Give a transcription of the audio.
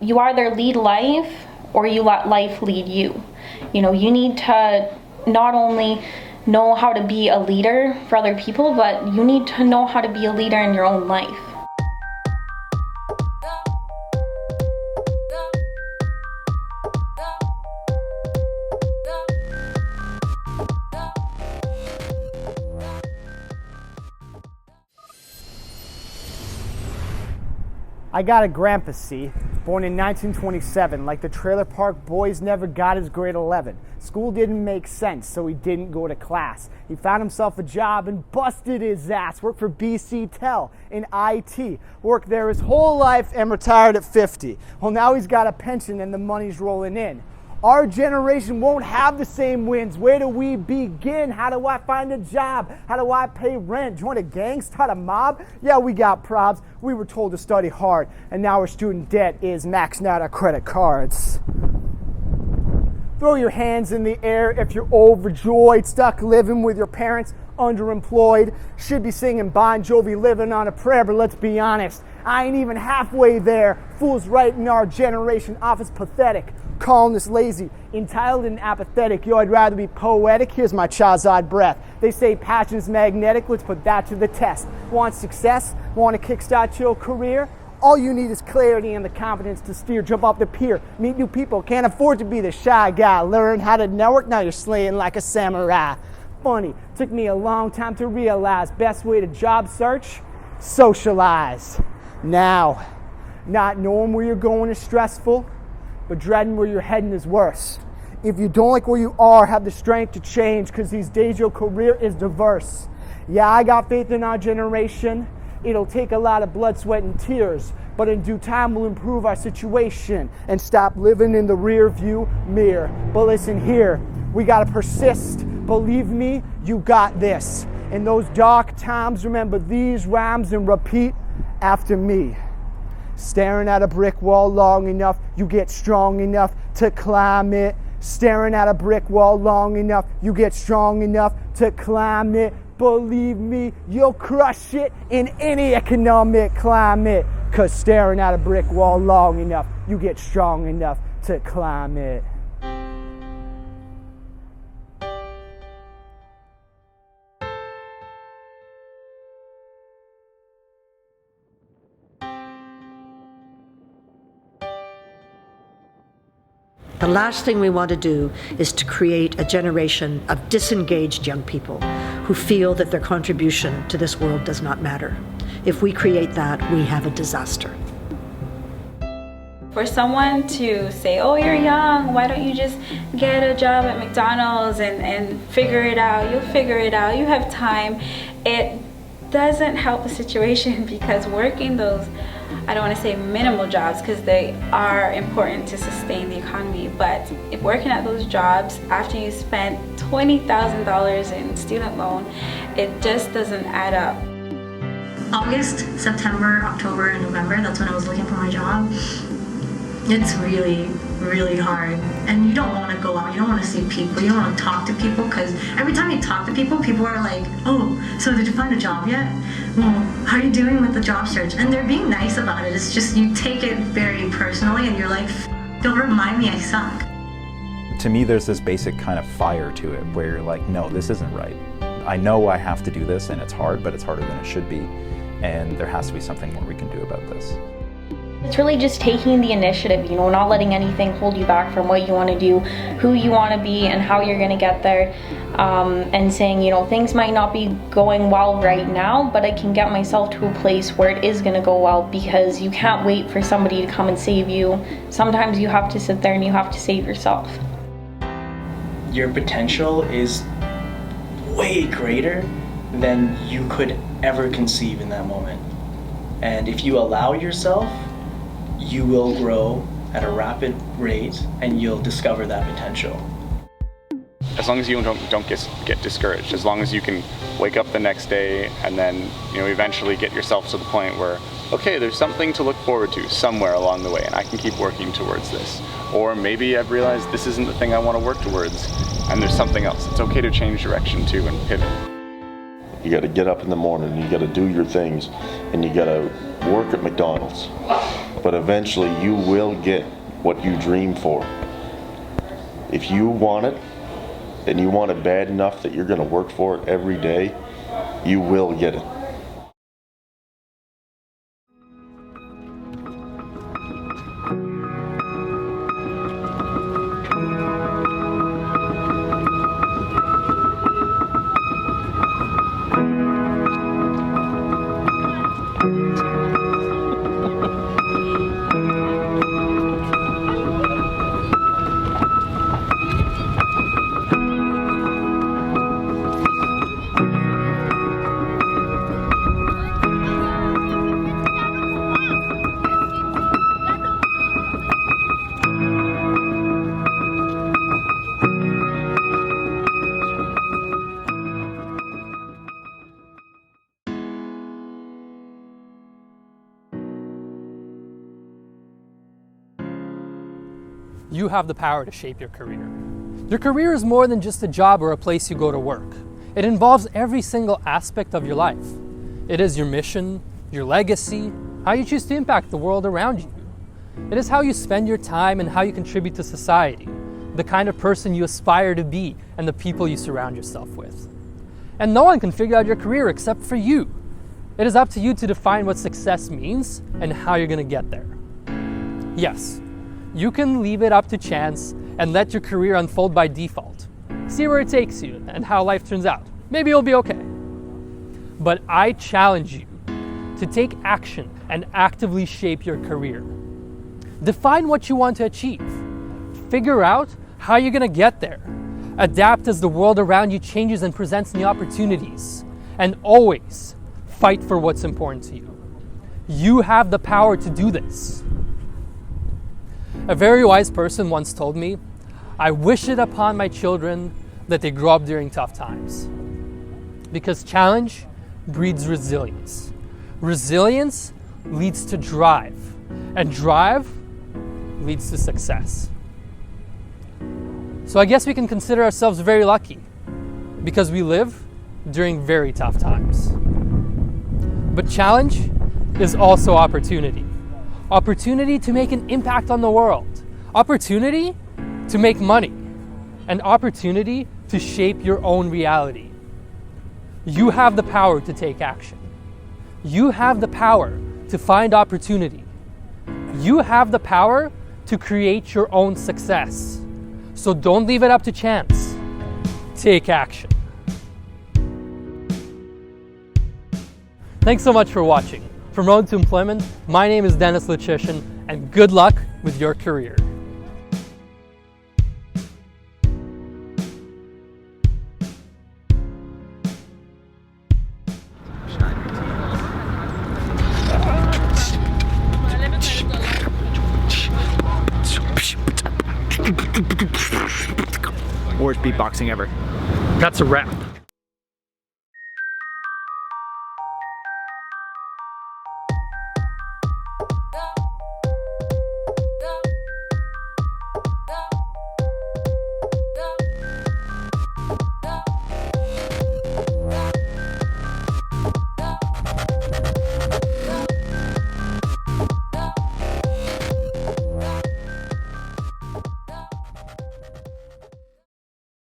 You either lead life or you let life lead you. You know, you need to not only know how to be a leader for other people, but you need to know how to be a leader in your own life. I got a grandpa, see, born in 1927. Like the trailer park boys, never got his grade 11. School didn't make sense, so he didn't go to class. He found himself a job and busted his ass. Worked for BC Tel in IT. Worked there his whole life and retired at 50. Well, now he's got a pension and the money's rolling in. Our generation won't have the same wins. Where do we begin? How do I find a job? How do I pay rent? Join a gang? Start a mob? Yeah, we got probs. We were told to study hard, and now our student debt is maxing out our credit cards. Throw your hands in the air if you're overjoyed, stuck living with your parents, underemployed. Should be singing Bon Jovi, living on a prayer, but let's be honest, I ain't even halfway there. Fools right in our generation off as pathetic, calling us lazy, entitled and apathetic. Yo, I'd rather be poetic. Here's my Chazad breath. They say passion is magnetic. Let's put that to the test. Want success? Want to kickstart your career? All you need is clarity and the confidence to steer. Jump off the pier, meet new people. Can't afford to be the shy guy. Learn how to network. Now you're slaying like a samurai. Funny, took me a long time to realize best way to job search, socialize. Now, not knowing where you're going is stressful, but dreading where you're heading is worse. If you don't like where you are, have the strength to change, because these days your career is diverse. Yeah, I got faith in our generation. It'll take a lot of blood, sweat, and tears, but in due time we'll improve our situation and stop living in the rear view mirror. But listen here, we gotta persist. Believe me, you got this. In those dark times, remember these rhymes and repeat after me. Staring at a brick wall long enough, you get strong enough to climb it. Staring at a brick wall long enough, you get strong enough to climb it. Believe me, you'll crush it in any economic climate. 'Cause staring at a brick wall long enough, you get strong enough to climb it. The last thing we want to do is to create a generation of disengaged young people who feel that their contribution to this world does not matter. If we create that, we have a disaster. For someone to say, oh, you're young, why don't you just get a job at McDonald's and figure it out, you'll figure it out, you have time, it doesn't help the situation, because working those, I don't want to say minimal jobs because they are important to sustain the economy, but if working at those jobs after you spent $20,000 in student loan, it just doesn't add up. August, September, October, and November, that's when I was looking for my job. It's really, really hard. And you don't want to go out, you don't want to see people, you don't want to talk to people, because every time you talk to people, people are like, oh, so did you find a job yet? Well, how are you doing with the job search? And they're being nice about it. It's just you take it very personally and you're like, don't remind me I suck. To me, there's this basic kind of fire to it where you're like, no, this isn't right. I know I have to do this and it's hard, but it's harder than it should be. And there has to be something more we can do about this. It's really just taking the initiative, you know, not letting anything hold you back from what you want to do, who you want to be, and how you're going to get there, and saying, you know, things might not be going well right now, but I can get myself to a place where it is going to go well, because you can't wait for somebody to come and save you. Sometimes you have to sit there and you have to save yourself. Your potential is way greater than you could ever conceive in that moment. And if you allow yourself, you will grow at a rapid rate and you'll discover that potential. As long as you don't get discouraged, as long as you can wake up the next day and then, you know, eventually get yourself to the point where, okay, there's something to look forward to somewhere along the way and I can keep working towards this. Or maybe I've realized this isn't the thing I want to work towards and there's something else. It's okay to change direction too and pivot. You got to get up in the morning, you got to do your things, and you got to work at McDonald's. but eventually you will get what you dream for. If you want it, and you want it bad enough that you're going to work for it every day, you will get it. You have the power to shape your career. Your career is more than just a job or a place you go to work. It involves every single aspect of your life. It is your mission, your legacy, how you choose to impact the world around you. It is how you spend your time and how you contribute to society, the kind of person you aspire to be, and the people you surround yourself with. And no one can figure out your career except for you. It is up to you to define what success means and how you're going to get there. Yes, you can leave it up to chance and let your career unfold by default. See where it takes you and how life turns out. Maybe you'll be okay. But I challenge you to take action and actively shape your career. Define what you want to achieve. Figure out how you're going to get there. Adapt as the world around you changes and presents new opportunities. And always fight for what's important to you. You have the power to do this. A very wise person once told me, "I wish it upon my children that they grow up during tough times." Because challenge breeds resilience. Resilience leads to drive, and drive leads to success. So I guess we can consider ourselves very lucky because we live during very tough times. But challenge is also opportunity. Opportunity to make an impact on the world. Opportunity to make money. An opportunity to shape your own reality. You have the power to take action. You have the power to find opportunity. You have the power to create your own success. So don't leave it up to chance. Take action. Thanks so much for watching. From Road to Employment, my name is Dennis Lichishin, and good luck with your career. Worst beatboxing ever. That's a wrap.